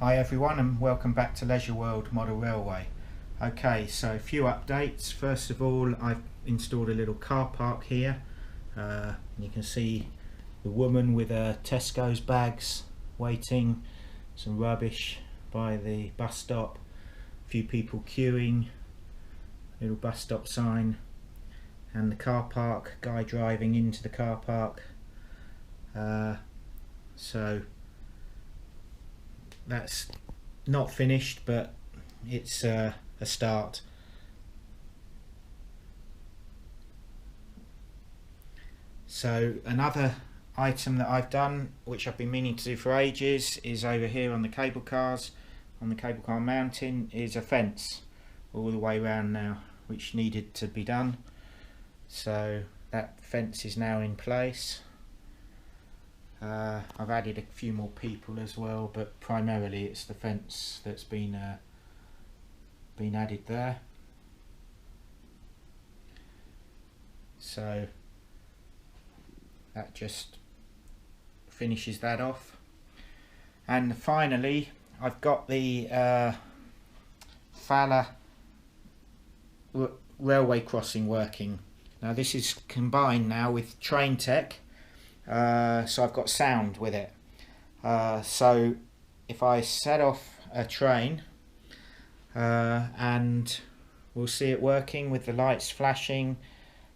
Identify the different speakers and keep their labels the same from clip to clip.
Speaker 1: Hi everyone and welcome back to LeisureWorld Model Railway. Okay, so a few updates. First of all, I've installed a little car park here. You can see the woman with her Tesco's bags waiting, some rubbish by the bus stop, a few people queuing, little bus stop sign, and the car park, guy driving into the car park. So that's not finished, but it's a start. So another item that I've done, which I've been meaning to do for ages, is over here on the cable cars, on the cable car mounting, is a fence all the way around now, which needed to be done. So that fence is now in place. I've added a few more people as well, but primarily it's the fence that's been added there. So that just finishes that off. And finally, I've got the Fala railway crossing working. Now this is combined now with train tech. So I've got sound with it. So if I set off a train, and we'll see it working with the lights flashing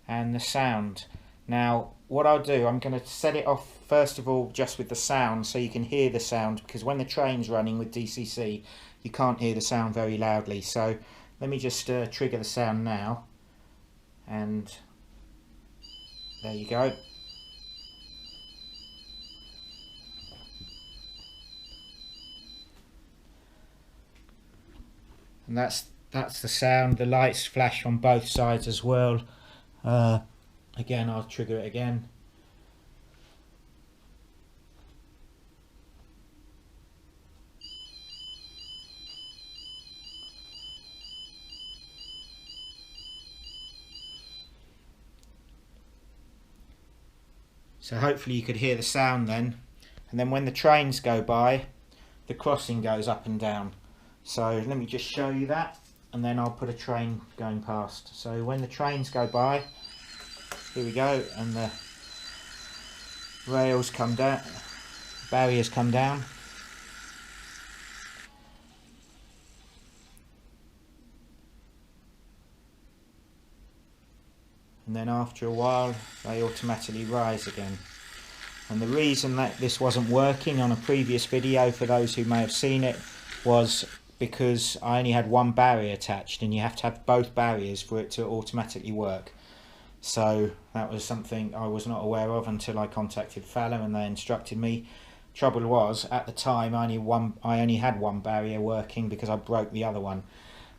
Speaker 1: and the sound. Now what I'll do, I'm going to set it off first of all just with the sound so you can hear the sound, because when the train's running with DCC you can't hear the sound very loudly. So let me just trigger the sound now, and there you go. And that's the sound. The lights flash on both sides as well. Again, I'll trigger it again. So hopefully you could hear the sound then. And then when the trains go by, the crossing goes up and down. So let me just show you that, and then I'll put a train going past. So when the trains go by, here we go, and the rails come down, barriers come down. And then after a while, they automatically rise again. And the reason that this wasn't working on a previous video, for those who may have seen it, was because I only had one barrier attached, and you have to have both barriers for it to automatically work. So that was something I was not aware of until I contacted Fala and they instructed me. Trouble was, at the time I only had one barrier working because I broke the other one.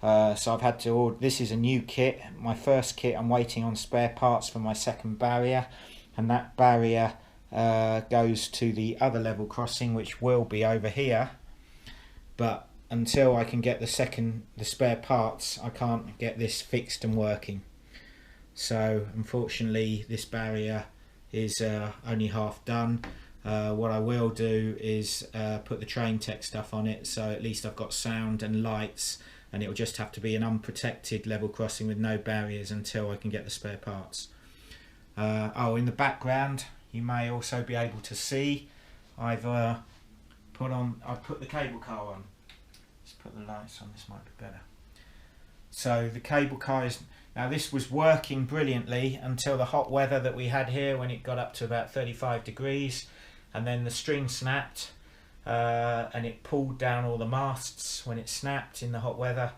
Speaker 1: So I've had to order. This is a new kit, my first kit. I'm waiting on spare parts for my second barrier, and that barrier goes to the other level crossing, which will be over here. But until I can get the spare parts, I can't get this fixed and working. So unfortunately this barrier is only half done. What I will do is put the train tech stuff on it, so at least I've got sound and lights, and it'll just have to be an unprotected level crossing with no barriers until I can get the spare parts. Oh, in the background you may also be able to see I've put the cable car on. Let's put the lights on, this might be better. So the cable car is, now this was working brilliantly until the hot weather that we had here, when it got up to about 35 degrees, and then the string snapped, and it pulled down all the masts when it snapped in the hot weather.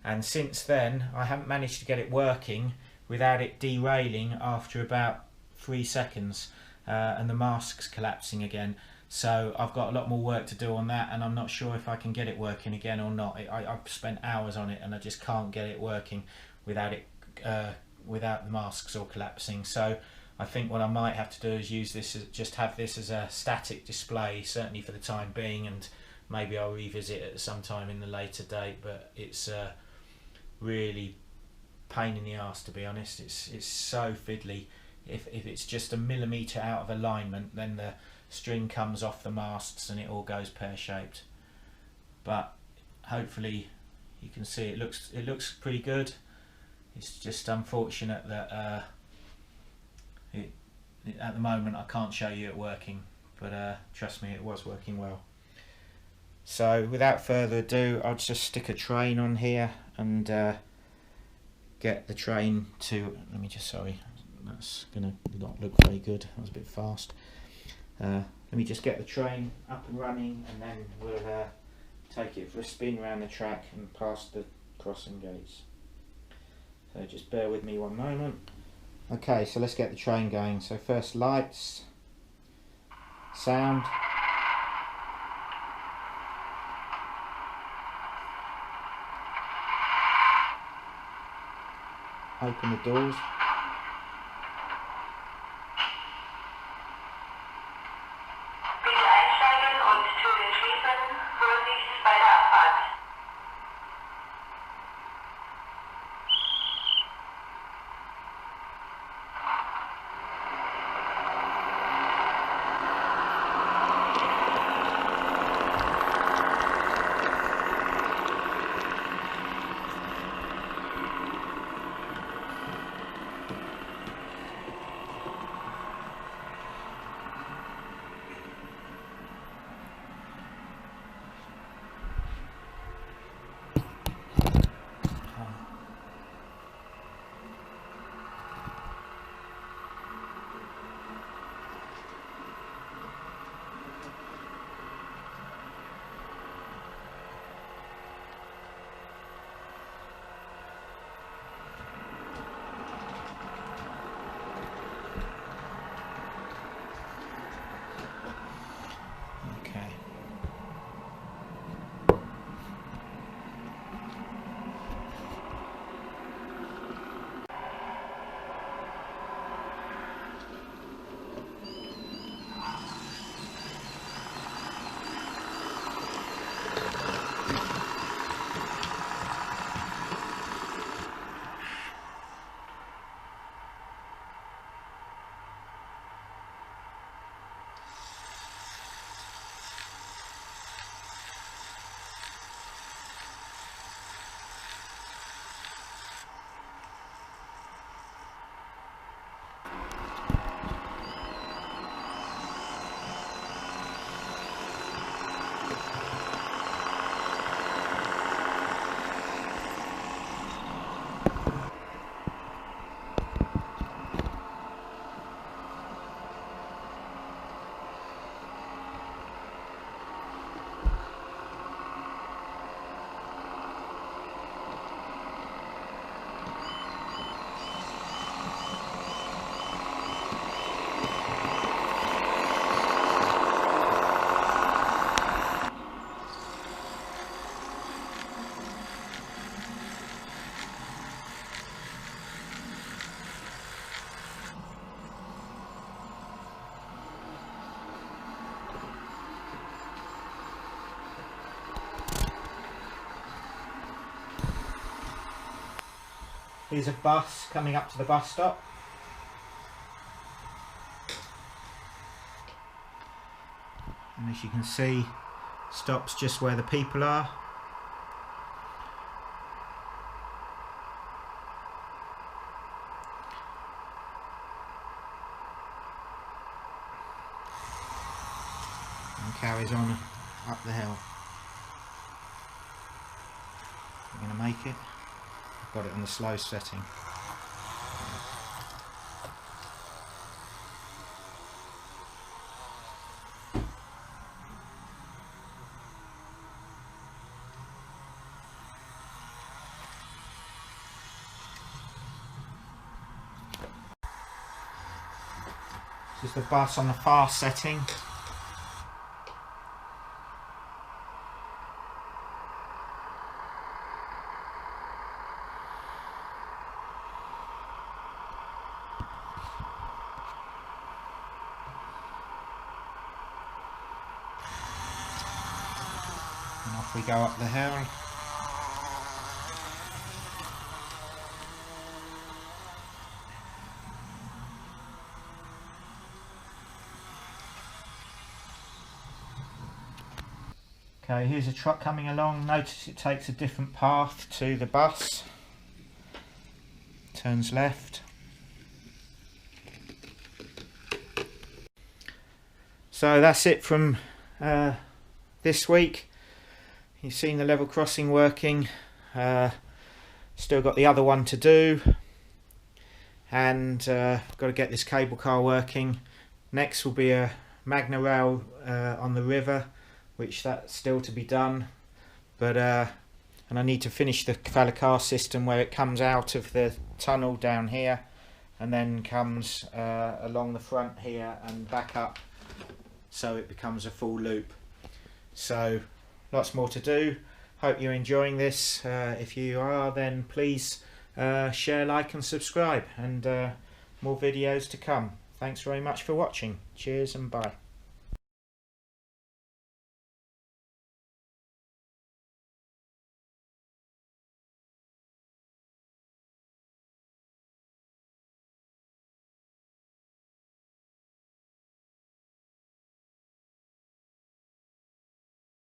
Speaker 1: And since then I haven't managed to get it working without it derailing after about 3 seconds, and the masts collapsing again. So I've got a lot more work to do on that, and I'm not sure if I can get it working again or not. I've spent hours on it and I just can't get it working without the masks all collapsing. So I think what I might have to do is use this just have this as a static display, certainly for the time being, and maybe I'll revisit it at some time in the later date. But it's really pain in the arse, to be honest. It's so fiddly. If it's just a millimetre out of alignment, then the string comes off the masts and it all goes pear-shaped. but hopefully you can see it looks pretty good. It's just unfortunate that at the moment I can't show you it working, but trust me, it was working well. So without further ado, I'll just stick a train on here and get the train to, sorry, that's gonna not look very good, that was a bit fast. Let me just get the train up and running, and then we'll take it for a spin around the track and past the crossing gates. So just bear with me one moment. Okay, so let's get the train going. So first lights, sound, open the doors. Here's a bus coming up to the bus stop. And as you can see, stops just where the people are. And carries on up the hill. I'm going to make it. I've got it on the slow setting. This is the bus on the fast setting. And off we go up the hill. Okay, here's a truck coming along. Notice it takes a different path to the bus. Turns left. So that's it from this week. You've seen the level crossing working. Still got the other one to do, and got to get this cable car working. Next will be a Magna Rail on the river, which that's still to be done. But and I need to finish the car system where it comes out of the tunnel down here and then comes along the front here and back up, so it becomes a full loop. So lots more to do. Hope you're enjoying this. If you are, then please share, like and subscribe, and more videos to come. Thanks very much for watching. Cheers and bye.